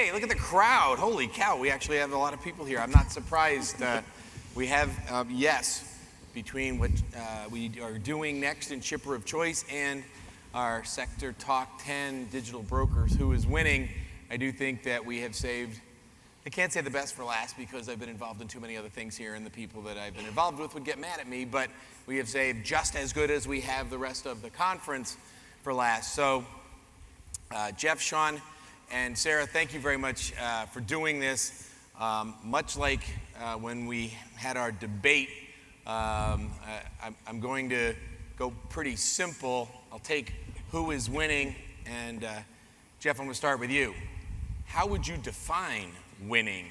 Hey, look at the crowd. Holy cow, we actually have a lot of people here. I'm not surprised. We have, yes, between what we are doing next in Shipper of Choice and our Sector Talk 10 digital brokers, who is winning, I do think that we have saved, I can't say the best for last because I've been involved in too many other things here and the people that I've been involved with would get mad at me, but we have saved just as good as we have the rest of the conference for last. So, Geoff, Shawn, and Sarah, thank you very much for doing this. Much like when we had our debate, I'm going to go pretty simple. I'll take who is winning, and Geoff, I'm going to start with you. How would you define winning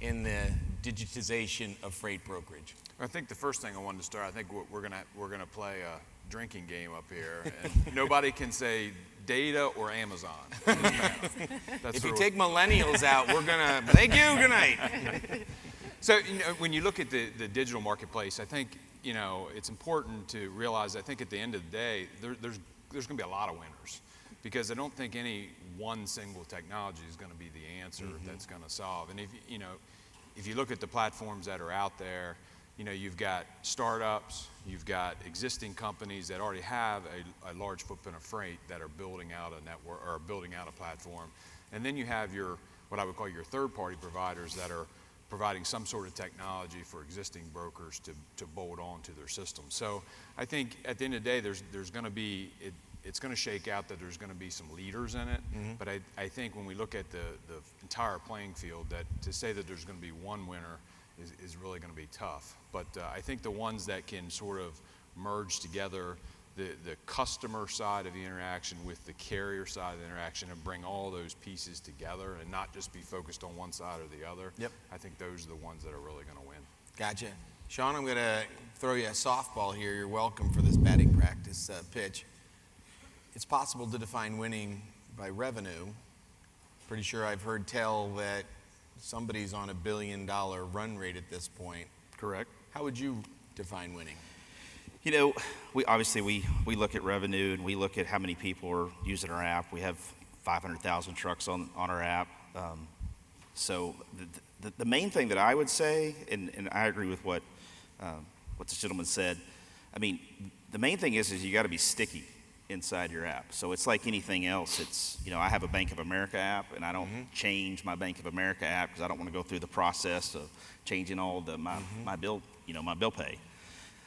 in the digitization of freight brokerage? I think the first thing I wanted to start, I think we're gonna play a drinking game up here, and nobody can say data or Amazon. If you take millennials out, we're gonna thank you. Good night. So when you look at the digital marketplace, I think it's important to realize. I think at the end of the day, there's going to be a lot of winners, because I don't think any one single technology is going to be the answer that's going to solve. And if you look at the platforms that are out there, you've got startups, you've got existing companies that already have a large footprint of freight that are building out a network or building out a platform. And then you have what I would call your third-party providers that are providing some sort of technology for existing brokers to bolt on to their system. So I think at the end of the day, there's going to be, it's going to shake out that there's going to be some leaders in it. But I think when we look at the entire playing field, that to say that there's going to be one winner is really going to be tough. But I think the ones that can sort of merge together the customer side of the interaction with the carrier side of the interaction and bring all those pieces together and not just be focused on one side or the other, I think those are the ones that are really going to win. Gotcha. Shawn, I'm going to throw you a softball here. You're welcome for this batting practice pitch. It's possible to define winning by revenue. Pretty sure I've heard tell that somebody's on $1 billion run rate at this point. Correct. How would you define winning? We obviously look at revenue, and we look at how many people are using our app. We have 500,000 trucks on our app. So the main thing that I would say, and I agree with what this gentleman said. I mean, the main thing is you got to be sticky inside your app. So it's like anything else. It's I have a Bank of America app, and I don't change my Bank of America app because I don't want to go through the process of changing all my bill my bill pay.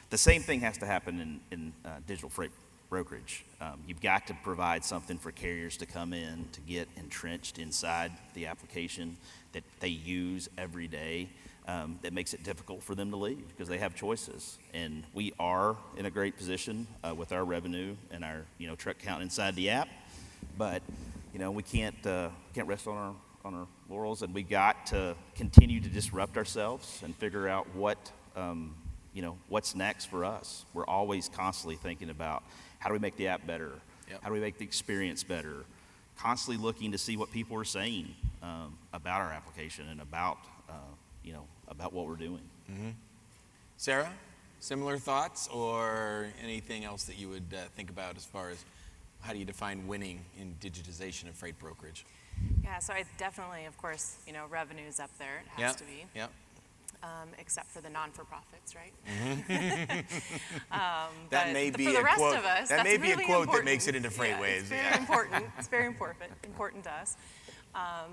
The same thing has to happen in digital freight brokerage. You've got to provide something for carriers to come in to get entrenched inside the application that they use every day. That makes it difficult for them to leave because they have choices. And we are in a great position with our revenue and our truck count inside the app, but we can't rest on our laurels, and we got to continue to disrupt ourselves and figure out what's next for us. We're always constantly thinking about how do we make the app better, how do we make the experience better, constantly looking to see what people are saying about our application and about what we're doing. Sarah, similar thoughts or anything else that you would think about as far as how do you define winning in digitization of freight brokerage? Yeah, so I definitely, of course, revenue's up there. It has to be. Yep. Except for the non-for-profits, right? That may be for the a rest quote. of us, that may be really a quote important. that makes it into FreightWaves. It's very important. It's very important to us.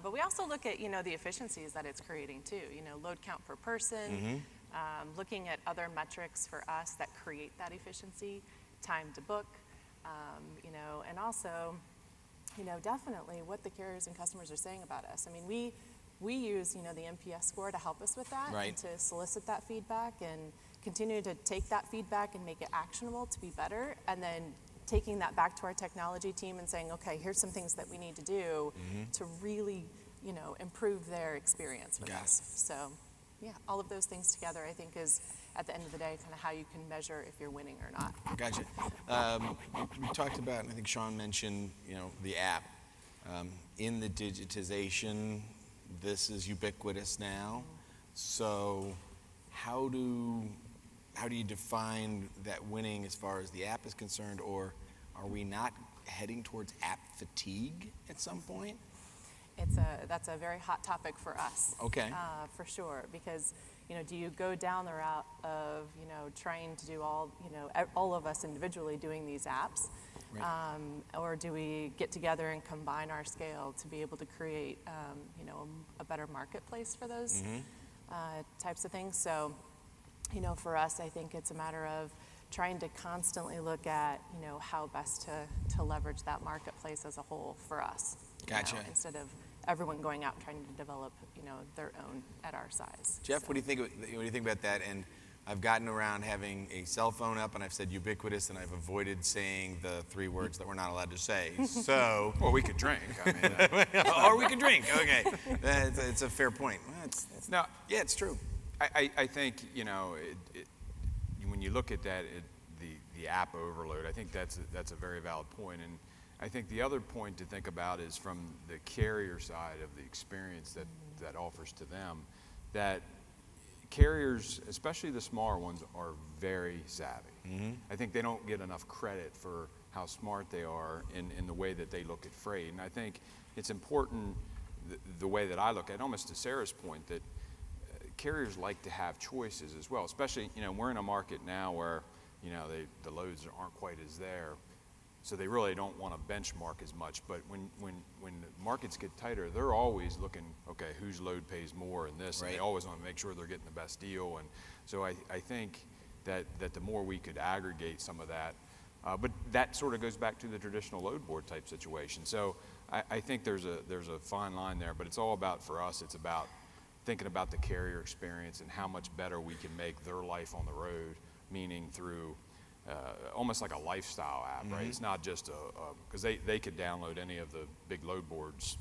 But we also look at the efficiencies that it's creating too. Load count per person. Looking at other metrics for us that create that efficiency, time to book, and also, definitely what the carriers and customers are saying about us. I mean, we use, the NPS score to help us with that, right, and to solicit that feedback and continue to take that feedback and make it actionable to be better, and then taking that back to our technology team and saying, okay, here's some things that we need to do to really, improve their experience with us. So, yeah, all of those things together, I think, is at the end of the day kind of how you can measure if you're winning or not. Gotcha. We talked about, and I think Shawn mentioned, the app. In the digitization, this is ubiquitous now. So how do you define that winning as far as the app is concerned, or are we not heading towards app fatigue at some point? That's a very hot topic for us. Okay. For sure, because do you go down the route of trying to do all of us individually doing these apps, Right. or do we get together and combine our scale to be able to create a better marketplace for those types of things? So, for us, I think it's a matter of trying to constantly look at how best to leverage that marketplace as a whole for us. Gotcha. Instead of everyone going out and trying to develop their own at our size. Jeff, So. what do you think about that? And I've gotten around having a cell phone up, and I've said ubiquitous, and I've avoided saying the 3 words that we're not allowed to say. So, Well, we could drink. I mean, or we can drink. Okay, it's a fair point. Well, now, yeah, it's true. I think when you look at that, the app overload, I think that's a very valid point. And I think the other point to think about is from the carrier side of the experience that offers to them, that carriers, especially the smaller ones, are very savvy. I think they don't get enough credit for how smart they are in the way that they look at freight. And I think it's important, the way that I look at it, almost to Sarah's point, that carriers like to have choices as well, especially, we're in a market now where, the loads aren't quite as there, so they really don't want to benchmark as much. But when the markets get tighter, they're always looking, okay, whose load pays more in this, Right. and they always want to make sure they're getting the best deal. And so I think that the more we could aggregate some of that, but that sort of goes back to the traditional load board type situation. So I think there's a fine line there, but it's all about, for us, it's about thinking about the carrier experience and how much better we can make their life on the road, meaning through almost like a lifestyle app, right? It's not just because they could download any of the big load boards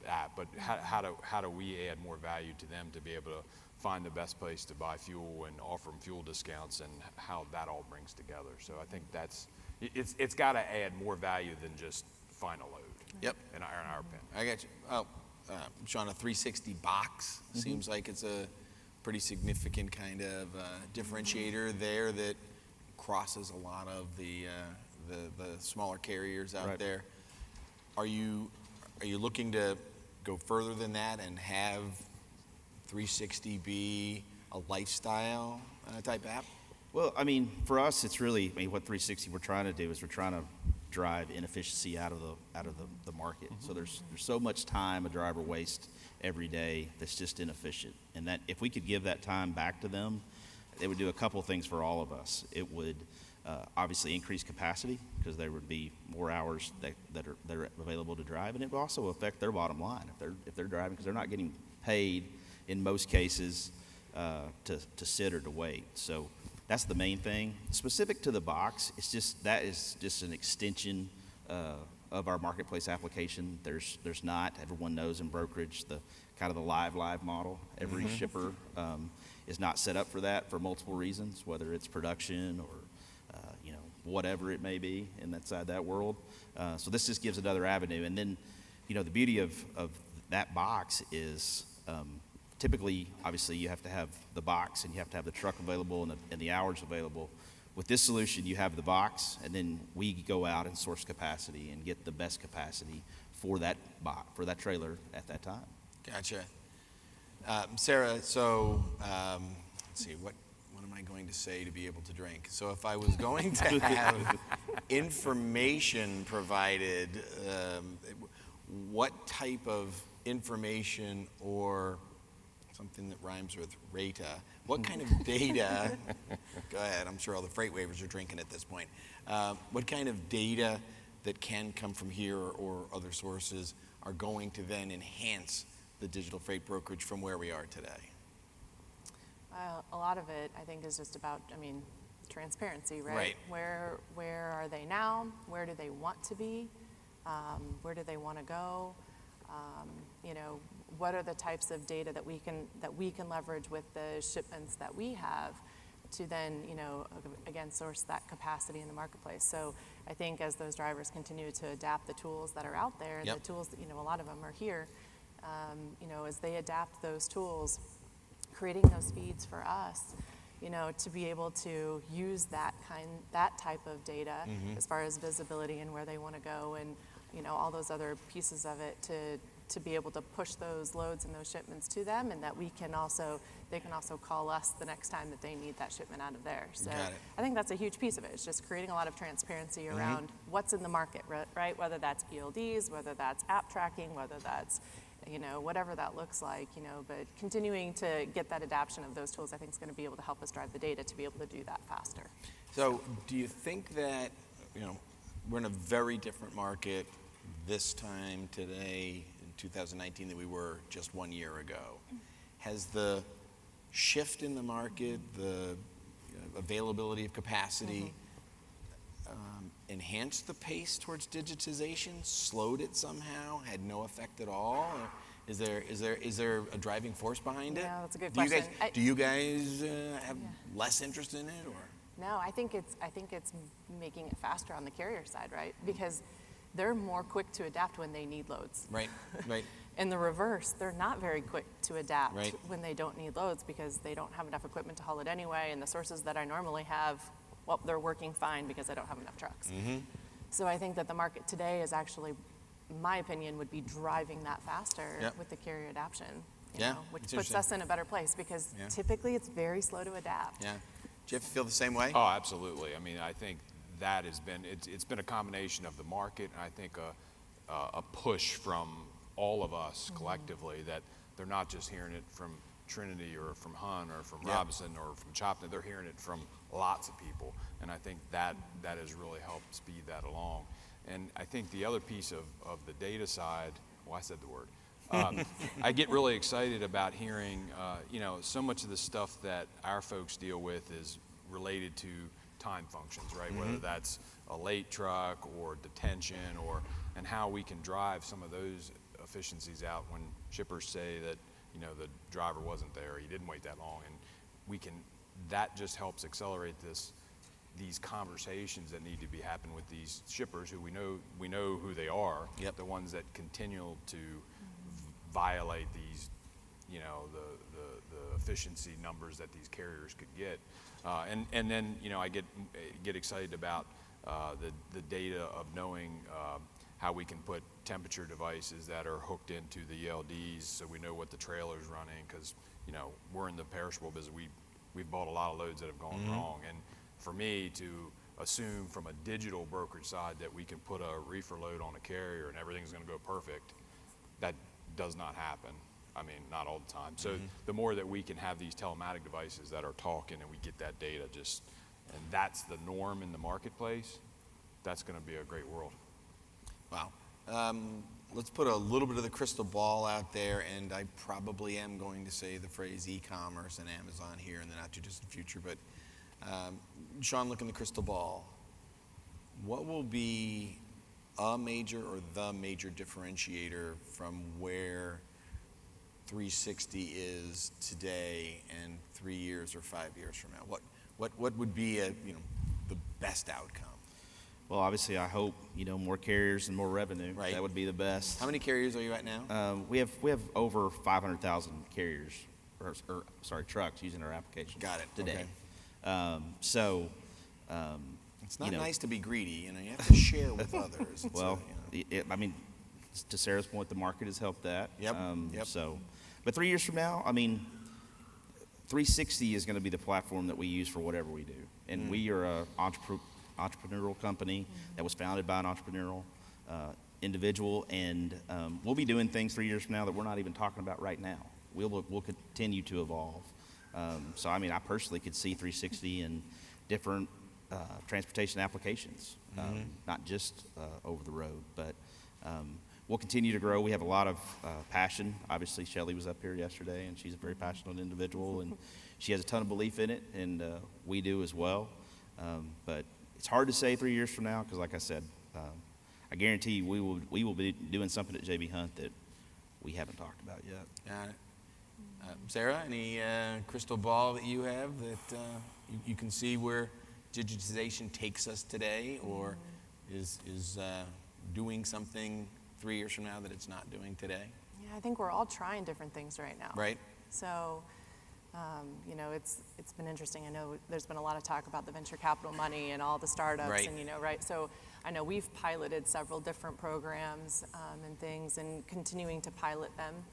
app, but how do we add more value to them to be able to find the best place to buy fuel and offer them fuel discounts, and how that all brings together. So I think it's got to add more value than just find a load. Yep. In our opinion. I got you. Oh, Shawn, a 360 box seems like it's a pretty significant kind of differentiator there that crosses a lot of the smaller carriers out Right. there. Are you looking to go further than that and have 360 be a lifestyle type app? Well, I mean, for us, it's really, what 360 we're trying to do is we're trying to drive inefficiency out of the market. So there's so much time a driver wastes every day that's just inefficient, and that if we could give that time back to them, it would do a couple things for all of us. It would obviously increase capacity, because there would be more hours that are available to drive, and it would also affect their bottom line if they're driving, because they're not getting paid in most cases to sit or to wait. So that's the main thing. Specific to the box, that is just an extension of our marketplace application. There's not, everyone knows in brokerage, the kind of the live model. Every shipper is not set up for that for multiple reasons, whether it's production or whatever it may be in that world. So this just gives another avenue. And then, the beauty of that box is typically, obviously, you have to have the box and you have to have the truck available and the hours available. With this solution, you have the box, and then we go out and source capacity and get the best capacity for that for that trailer at that time. Gotcha. Sarah, so let's see, what am I going to say to be able to drink? So if I was going to have information provided, what type of information, or something that rhymes with rata, what kind of data, go ahead, I'm sure all the FreightWaves are drinking at this point, what kind of data that can come from here or other sources are going to then enhance the digital freight brokerage from where we are today? A lot of it, I think, is just about, transparency, right? Right. Where are they now? Where do they want to be? Where do they want to go? What are the types of data that we can leverage with the shipments that we have to then, again, source that capacity in the marketplace. So I think as those drivers continue to adapt the tools that are out there, and Yep. the tools that, a lot of them are here, as they adapt those tools, creating those feeds for us, to be able to use that type of data as far as visibility and where they want to go, and all those other pieces of it to to be able to push those loads and those shipments to them, and that they can also call us the next time that they need that shipment out of there. So Got it. I think that's a huge piece of it. It's just creating a lot of transparency around what's in the market, right? Whether that's ELDs, whether that's app tracking, whether that's, whatever that looks like, but continuing to get that adoption of those tools, I think is going to be able to help us drive the data to be able to do that faster. So do you think that, we're in a very different market this time today in 2019 than we were just 1 year ago? Has the shift in the market, the availability of capacity, enhanced the pace towards digitization, slowed it somehow, had no effect at all? Or is there a driving force behind it? Yeah, that's a good question. Do you guys have less interest in it, or? No, I think it's making it faster on the carrier side, right? Because they're more quick to adapt when they need loads. Right. In the reverse, they're not very quick to adapt Right. when they don't need loads because they don't have enough equipment to haul it anyway, and the sources that I normally have, well, they're working fine because I don't have enough trucks. So I think that the market today is actually, in my opinion, would be driving that faster Yep. with the carrier adoption, which it's puts interesting. us in a better place because Yeah. typically it's very slow to adapt. Yeah. Jeff, you feel the same way? Oh, absolutely. I mean, I think that has been, it's been a combination of the market, and I think a push from all of us collectively, that they're not just hearing it from Trinity or from Hunt or from Robinson or from Choptank, they're hearing it from lots of people, and I think that has really helped speed that along. And I think the other piece of the data side, well, I said the word, I get really excited about hearing, so much of the stuff that our folks deal with is related to time functions, right? Whether that's a late truck or detention, and how we can drive some of those efficiencies out when shippers say that, the driver wasn't there, he didn't wait that long, and that just helps accelerate these conversations that need to be happening with these shippers who we know who they are, the ones that continue to violate these, the efficiency numbers that these carriers could get, and then I get excited about the data of knowing how we can put temperature devices that are hooked into the ELDs, so we know what the trailer's running, because we're in the perishable business. We've bought a lot of loads that have gone wrong, and for me to assume from a digital brokerage side that we can put a reefer load on a carrier and everything's going to go perfect, that does not happen. I mean, not all the time. So the more that we can have these telematic devices that are talking and we get that data, and that's the norm in the marketplace, that's going to be a great world. Wow. Let's put a little bit of the crystal ball out there, and I probably am going to say the phrase e-commerce and Amazon here in the not too distant future, but Shawn, look in the crystal ball. What will be a major or the major differentiator from where 360 is today and 3 years or 5 years from now? What would be the best outcome? Well, obviously, I hope more carriers and more revenue. Right. That would be the best. How many carriers are you at now? We have over 500,000 carriers, trucks using our application. Got it. Today. Okay. It's not you know, nice to be greedy. You have to share with others. It's well, I mean, to Sarah's point, the market has helped that. Yep. But 3 years from now, 360 is going to be the platform that we use for whatever we do, and we are a entrepreneurial company that was founded by an entrepreneurial individual, and we'll be doing things 3 years from now that we're not even talking about right now. We'll continue to evolve. I personally could see 360 in different transportation applications, not just over the road, but we'll continue to grow. We have a lot of passion. Obviously, Shelley was up here yesterday, and she's a very passionate individual, and she has a ton of belief in it, and we do as well. But it's hard to say 3 years from now, because like I said, I guarantee you we will be doing something at JB Hunt that we haven't talked about yet. Got it. Sarah, any crystal ball that you have that you can see where digitization takes us today, or is doing something 3 years from now that it's not doing today? Yeah, I think we're all trying different things right now. Right. So You know, it's been interesting. I know there's been a lot of talk about the venture capital money and all the startups, Right. and you know, right? So I know we've piloted several different programs and things, and continuing to pilot them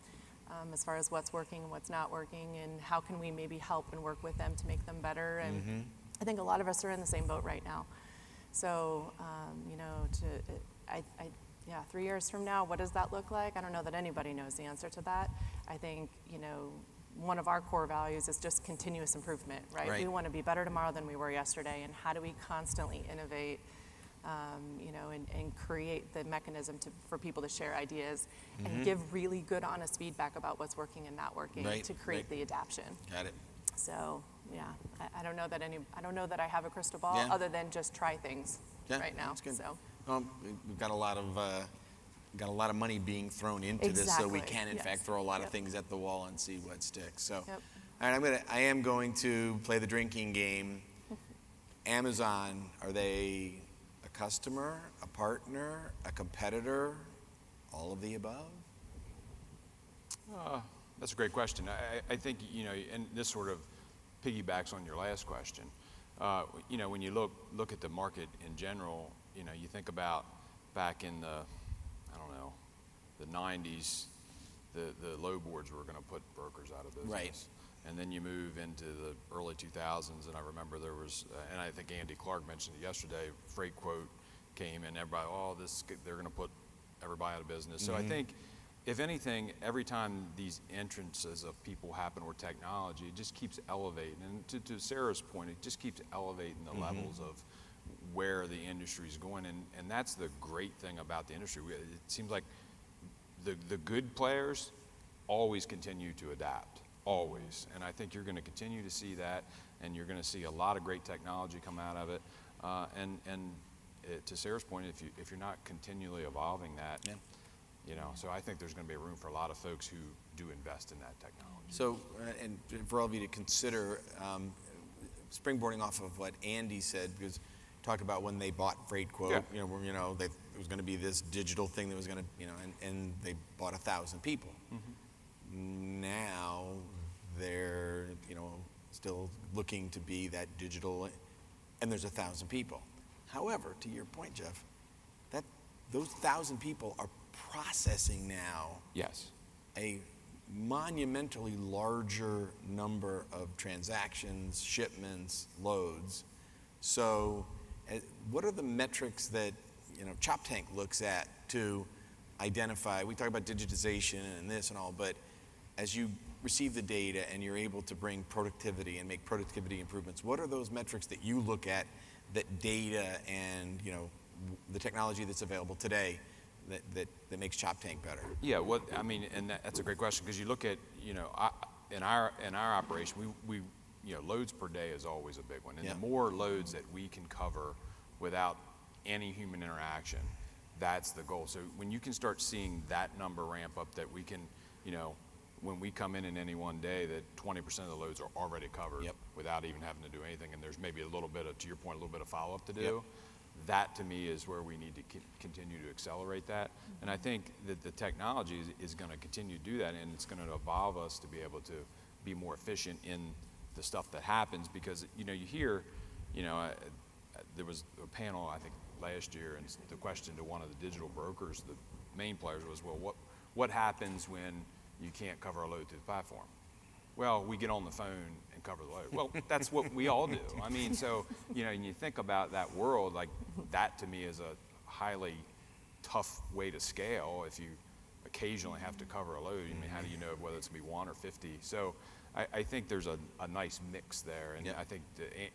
as far as what's working and what's not working, and how can we maybe help and work with them to make them better. And I think a lot of us are in the same boat right now. So you know, yeah, 3 years from now, what does that look like? I don't know that anybody knows the answer to that. I think, you know, one of our core values is just continuous improvement, right? Right. We want to be better tomorrow than we were yesterday, and how do we constantly innovate, you know, and create the mechanism for people to share ideas and give really good, honest feedback about what's working and not working Right, to create right. the adaption. Got it. So, yeah, I don't know that I have a crystal ball Yeah. other than just try things Yeah, right now. that's good. So. We've got a lot of money being thrown into this, so we Exactly, can in yes. fact throw a lot of Yep. things at the wall and see what sticks. So, Yep. all right, I am going to play the drinking game. Amazon, are they a customer, a partner, a competitor, all of the above? That's a great question. I think, you know, and this sort of piggybacks on your last question. You know, when you look at the market in general, you know, you think about back in the, I don't know, the 90s, the low boards were going to put brokers out of business. Right. And then you move into the early 2000s, and I remember there was, and I think Andy Clark mentioned it yesterday, FreightQuote came and everybody, they're going to put everybody out of business. So I think, if anything, every time these entrances of people happen or technology, it just keeps elevating. And to Sarah's point, it just keeps elevating the levels of where the industry is going. And that's the great thing about the industry. It seems like the good players always continue to adapt, always. And I think you're going to continue to see that, and you're going to see a lot of great technology come out of it. To Sarah's point, if you're not continually evolving that, Yeah. you know, so I think there's going to be room for a lot of folks who do invest in that technology. So, and for all of you to consider, springboarding off of what Andy said, because talked about when they bought FreightQuote, Yeah. it was going to be this digital thing that was going to, and they bought 1,000 people. Now they're, still looking to be that digital, and there's 1,000 people. However, to your point, Geoff, those 1,000 people are processing now Yes. a monumentally larger number of transactions, shipments, loads. So what are the metrics that Choptank looks at to identify? We talk about digitization and this and all, but as you receive the data and you're able to bring productivity and make productivity improvements, what are those metrics that you look at that data and the technology that's available today that makes Choptank better? Yeah, that's a great question, because you look at, in our operation, we loads per day is always a big one. And Yeah. the more loads that we can cover without any human interaction, that's the goal. So when you can start seeing that number ramp up, that we can, when we come in any one day, that 20% of the loads are already covered. Yep. Without even having to do anything, and there's maybe a little bit of, to your point, a little bit of follow-up to do. Yep. That, to me, is where we need to continue to accelerate that. And I think that the technology is going to continue to do that, and it's going to evolve us to be able to be more efficient in the stuff that happens, because, you hear, there was a panel, I think, last year, and the question to one of the digital brokers, the main players, was, well, what happens when you can't cover a load through the platform? Well, we get on the phone and cover the load. Well, that's what we all do. I mean, so, and you think about that world, like, that to me is a highly tough way to scale if you occasionally have to cover a load. I mean, how do you know whether it's going to be 1 or 50? So I think there's a nice mix there. And Yeah. I think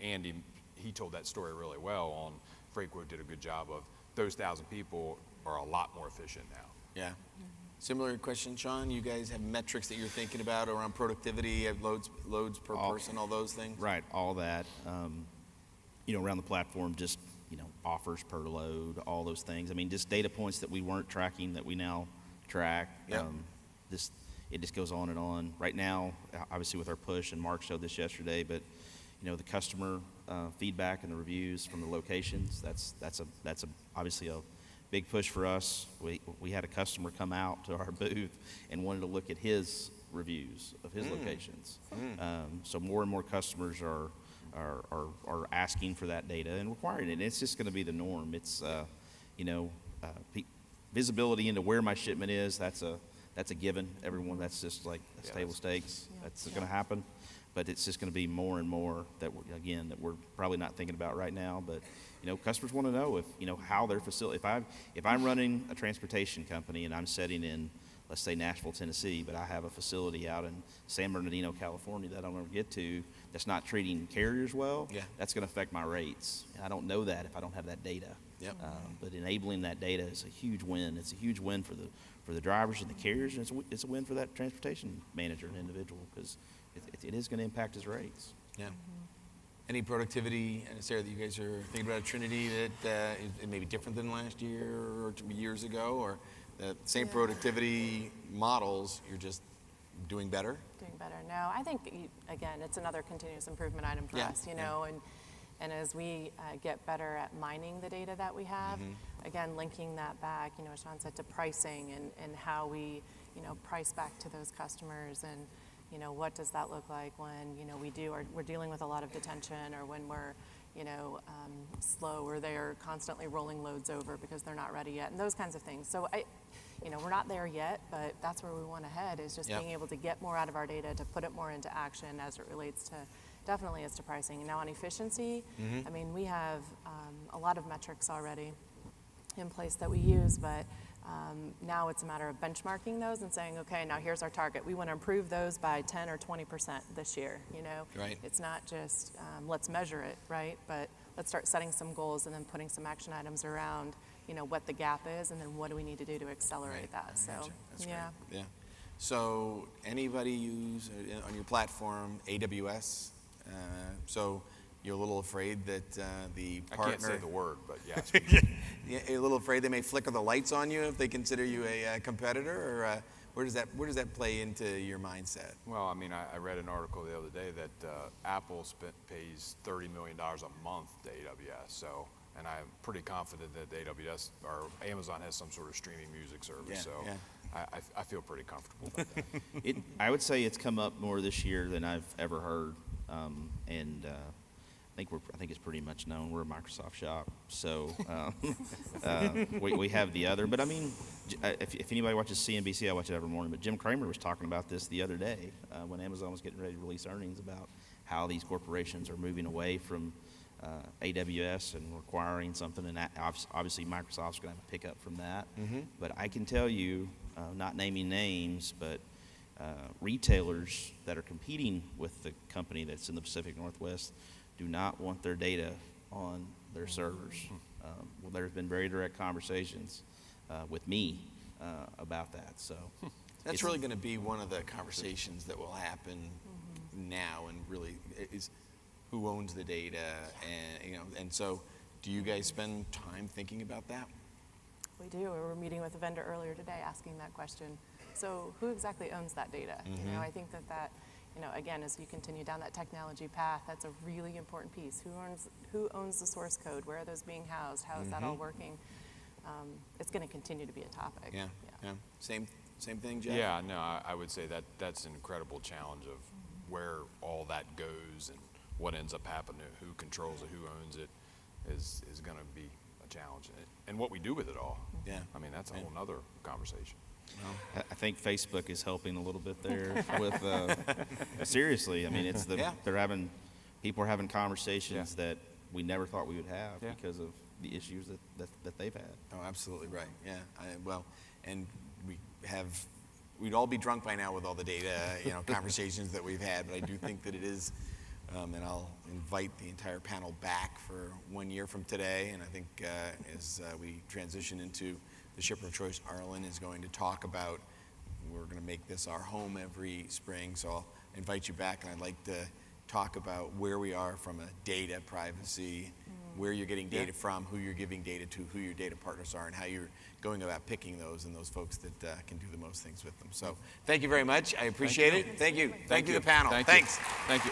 Andy, he told that story really well on FreightQuote, did a good job of those 1,000 people are a lot more efficient now. Yeah. Similar question, Shawn. You guys have metrics that you're thinking about around productivity, have loads per person, all those things? Right, all that. Around the platform, just, offers per load, all those things. I mean, just data points that we weren't tracking that we now track. Yep. It just goes on and on. Right now, obviously with our push, and Mark showed this yesterday, but, the customer feedback and the reviews from the locations, that's obviously a big push for us. We had a customer come out to our booth and wanted to look at his reviews of his locations. So more and more customers are asking for that data and requiring it. And it's just going to be the norm. It's visibility into where my shipment is. That's a given. Everyone, that's just like table stakes. That's going to happen. But it's just going to be more and more that we're probably not thinking about right now. But customers want to know how their facility. If I'm running a transportation company and I'm setting in, let's say, Nashville, Tennessee, but I have a facility out in San Bernardino, California that I don't ever get to, that's not treating carriers well. That's going to affect my rates. And I don't know that if I don't have that data. But enabling that data is a huge win. It's a huge win for the drivers and the carriers, and it's a win for that transportation manager and individual, because it is going to impact his rates. Any productivity, Sarah, that you guys are thinking about at Trinity that is maybe different than last year or years ago, or the same productivity models, you're just doing better? Doing better. No, I think, again, it's another continuous improvement item for us, and as we get better at mining the data that we have, again, linking that back, as Shawn said, to pricing and how we, price back to those customers, and, what does that look like when, we're dealing with a lot of detention, or when we're, slow, or they're constantly rolling loads over because they're not ready yet, and those kinds of things. So we're not there yet, but that's where we want to head, is just being able to get more out of our data, to put it more into action as it relates to, definitely as to pricing. And now on efficiency, I mean, we have a lot of metrics already in place that we use, but now it's a matter of benchmarking those and saying, okay, now here's our target. We want to improve those by 10 or 20% this year, Right. It's not just let's measure it, right? But let's start setting some goals and then putting some action items around, what the gap is, and then what do we need to do to accelerate that. So, That's great. Yeah. So anybody use on your platform AWS? So you're a little afraid that the partner... I can't say the word, but yes. You're a little afraid they may flicker the lights on you if they consider you a competitor, or where does that play into your mindset? Well, I mean, I read an article the other day that Apple pays $30 million a month to AWS. So, and I'm pretty confident that AWS or Amazon has some sort of streaming music service. I feel pretty comfortable about that. I would say it's come up more this year than I've ever heard, and I think it's pretty much known. We're a Microsoft shop, so we have the other. But I mean, if anybody watches CNBC, I watch it every morning. But Jim Cramer was talking about this the other day when Amazon was getting ready to release earnings, about how these corporations are moving away from AWS and requiring something, and obviously Microsoft's going to have to pick up from that. But I can tell you, not naming names, but retailers that are competing with the company that's in the Pacific Northwest do not want their data on their servers. Well, there's been very direct conversations with me about that. So that's really going to be one of the conversations that will happen now, and really is who owns the data, and so do you guys spend time thinking about that? We do. We were meeting with a vendor earlier today asking that question. So who exactly owns that data? I think that again, as you continue down that technology path, that's a really important piece. Who owns the source code? Where are those being housed? How is that all working? It's going to continue to be a topic. Yeah. Same thing, Geoff? Yeah, no, I would say that's an incredible challenge of where all that goes and what ends up happening, who controls it, who owns it, is going to be a challenge. And what we do with it all. Yeah. I mean, that's a whole nother conversation. I think Facebook is helping a little bit there with seriously. I mean, it's people are having conversations that we never thought we would have because of the issues that they've had. Oh, absolutely right. Yeah. And we'd all be drunk by now with all the data, conversations that we've had. But I do think that it is, and I'll invite the entire panel back for 1 year from today. And I think as we transition into the shipper of choice, Arlen is going to talk about, we're going to make this our home every spring. So I'll invite you back, and I'd like to talk about where we are from a data privacy, where you're getting data from, who you're giving data to, who your data partners are, and how you're going about picking those and those folks that can do the most things with them. So thank you very much. I appreciate it. Thank you. Thank you, the panel. Thank Thanks. You. Thank you.